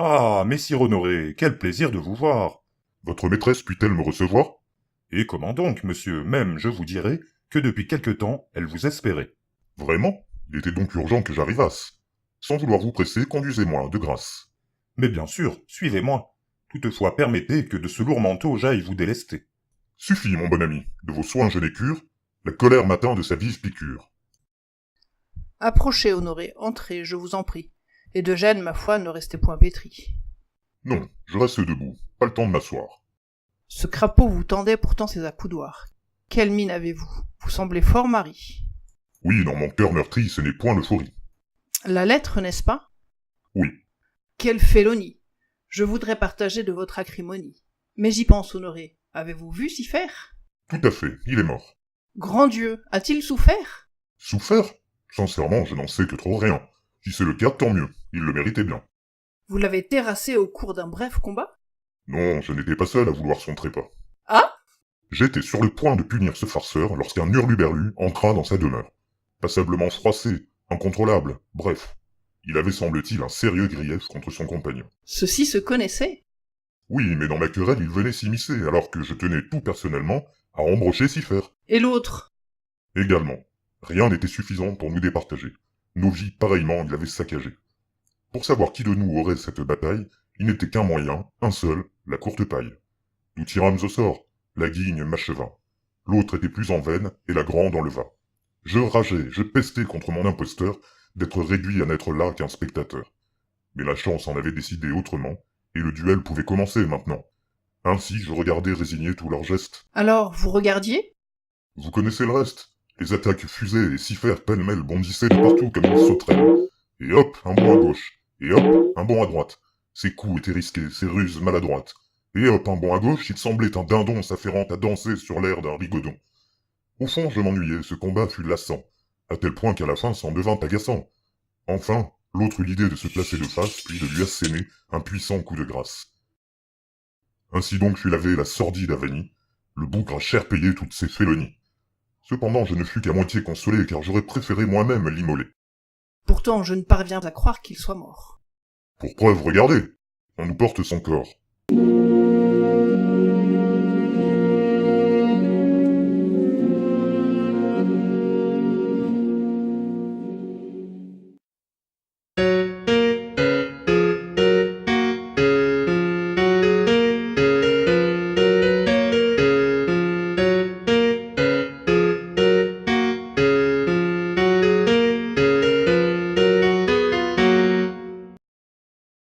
Ah, messire Honoré, quel plaisir de vous voir. Votre maîtresse puis-elle me recevoir? Et comment donc, monsieur, même, je vous dirais, que depuis quelque temps, elle vous espérait. Vraiment? Il était donc urgent que j'arrivasse. Sans vouloir vous presser, conduisez-moi, de grâce. Mais bien sûr, suivez-moi. Toutefois, permettez que de ce lourd manteau j'aille vous délester. Suffit, mon bon ami, de vos soins je n'ai cure, la colère m'atteint de sa vive piqûre. Approchez, Honoré, entrez, je vous en prie. Et de gêne, ma foi, ne restez point pétri. Non, je reste debout, pas le temps de m'asseoir. Ce crapaud vous tendait pourtant ses accoudoirs. Quelle mine avez-vous? Vous semblez fort mari. Oui, dans mon cœur meurtri, ce n'est point l'euphorie. La lettre, n'est-ce pas? Oui. Quelle félonie! Je voudrais partager de votre acrimonie. Mais j'y pense, Honoré. Avez-vous vu s'y faire? Tout à fait, il est mort. Grand Dieu, a-t-il souffert? Souffert? Sincèrement, je n'en sais que trop rien. Si c'est le cas, tant mieux, il le méritait bien. Vous l'avez terrassé au cours d'un bref combat? Non, je n'étais pas seul à vouloir son trépas. Ah! J'étais sur le point de punir ce farceur lorsqu'un hurluberlu entra dans sa demeure. Passablement froissé, incontrôlable, bref. Il avait, semble-t-il, un sérieux grief contre son compagnon. Ceux-ci se connaissaient. Oui, mais dans ma querelle, il venait s'immiscer, alors que je tenais tout personnellement à embrocher s'y faire. Et l'autre? Également. Rien n'était suffisant pour nous départager. Nos vies, pareillement, il avait saccagées. Pour savoir qui de nous aurait cette bataille, il n'était qu'un moyen, un seul, la courte paille. Nous tirâmes au sort, la guigne m'acheva. L'autre était plus en veine, et la grande enleva. Je rageais, je pestais contre mon imposteur d'être réduit à n'être là qu'un spectateur. Mais la chance en avait décidé autrement, et le duel pouvait commencer maintenant. Ainsi, je regardais résigner tous leurs gestes. Alors, vous regardiez? Vous connaissez le reste. Les attaques fusées et siffèrent pêle-mêle bondissaient de partout comme une sauterelle. Et hop, un bond à gauche. Et hop, un bond à droite. Ses coups étaient risqués, ses ruses maladroites. Et hop, un bond à gauche, il semblait un dindon s'affairant à danser sur l'air d'un rigodon. Au fond, je m'ennuyais, ce combat fut lassant, à tel point qu'à la fin, c'en devint agaçant. Enfin, l'autre eut l'idée de se placer de face, puis de lui asséner un puissant coup de grâce. Ainsi donc fut lavée la sordide Avanie, le bougre a cher payé toutes ses félonies. Cependant, je ne fus qu'à moitié consolé, car j'aurais préféré moi-même l'immoler. Pourtant, je ne parviens à croire qu'il soit mort. Pour preuve, regardez, on nous porte son corps.